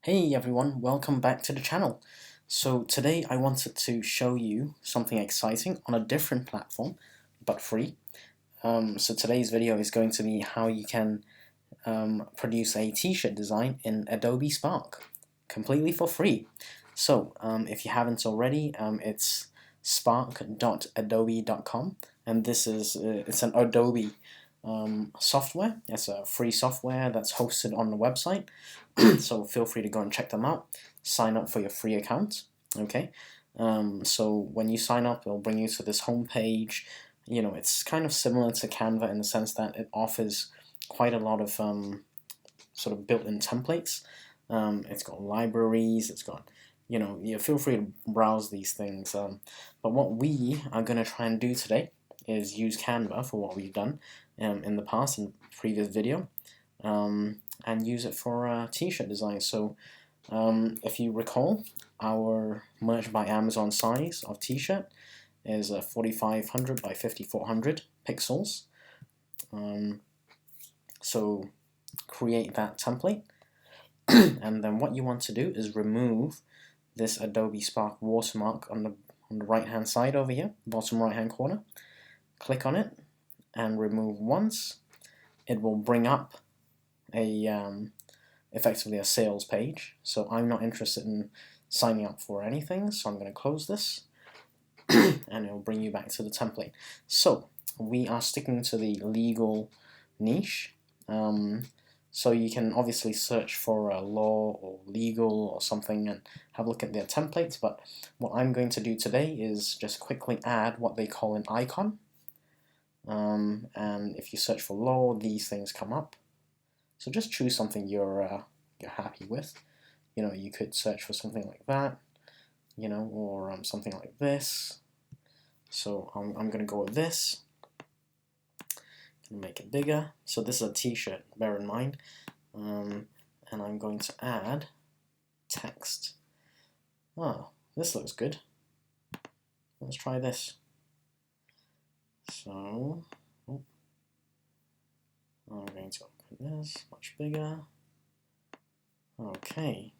Hey everyone, welcome back to the channel. So today I wanted to show you something exciting on a different platform, but free. So today's video is going to be how you can produce a t-shirt design in Adobe Spark, completely for free. So if you haven't already, it's spark.adobe.com, and this is it's an Adobe software. It's a free software that's hosted on the website. So feel free to go and check them out. Sign up for your free account. Okay. So when you sign up, it'll bring you to this home page. You know, it's kind of similar to Canva in the sense that it offers quite a lot of sort of built-in templates. It's got libraries. It's got, you feel free to browse these things. But what we are going to try and do today is use Canva for what we've done in the past, in the previous video, and use it for t-shirt design. So if you recall, our merch by Amazon size of t-shirt is 4500 by 5400 pixels. So create that template, and then what you want to do is remove this Adobe Spark watermark on the right hand side over here, bottom right hand corner. Click on it and remove once. It will bring up a effectively a sales page. So I'm not interested in signing up for anything, so I'm going to close this and it will bring you back to the template. So we are sticking to the legal niche. So you can obviously search for law or legal or something and have a look at their templates, but what I'm going to do today is just quickly add what they call an icon. And if you search for law, these things come up. So just choose something you're happy with. You could search for something like that, or something like this. So I'm gonna go with this. Make it bigger. So this is a t-shirt, bear in mind. And I'm going to add text. Oh, this looks good. Let's try this. So I'm going to open this much bigger. Okay.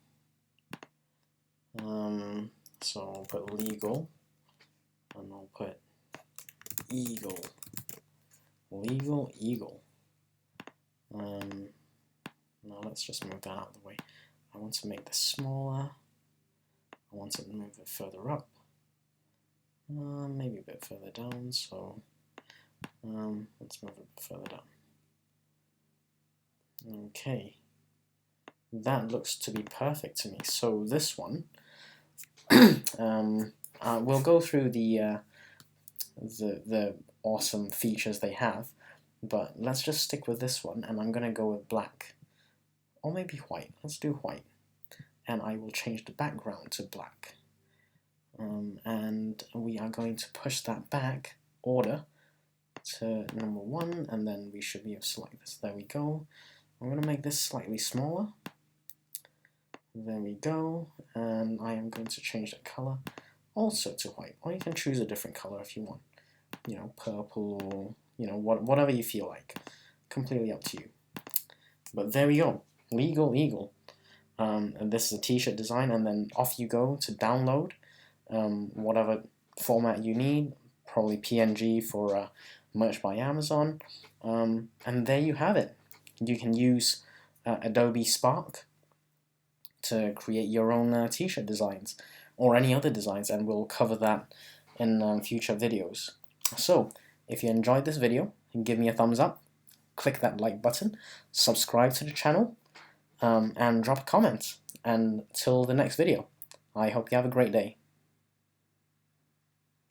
So I'll put legal, and I'll put eagle. Legal eagle. Now let's just move that out of the way. I want to make this smaller. I want to move it further up. Maybe a bit further down. So let's move it further down. Okay, that looks to be perfect to me. So this one, we'll go through the awesome features they have, but let's just stick with this one, and I'm gonna go with black, or maybe white. Let's do white, and I will change the background to black. And we are going to push that back order to number 1, and then we should be able to select this. There we go. I'm going to make this slightly smaller. There we go. And I am going to change the color also to white. Or you can choose a different color if you want. Purple, or whatever you feel like. Completely up to you. But there we go. Legal eagle. And this is a t-shirt design, and then off you go to download whatever format you need. Probably PNG for merch by Amazon. And there you have it. You can use Adobe Spark to create your own t-shirt designs or any other designs, and we'll cover that in future videos. So if you enjoyed this video, give me a thumbs up, click that like button, subscribe to the channel, and drop a comment. And till the next video, I hope you have a great day.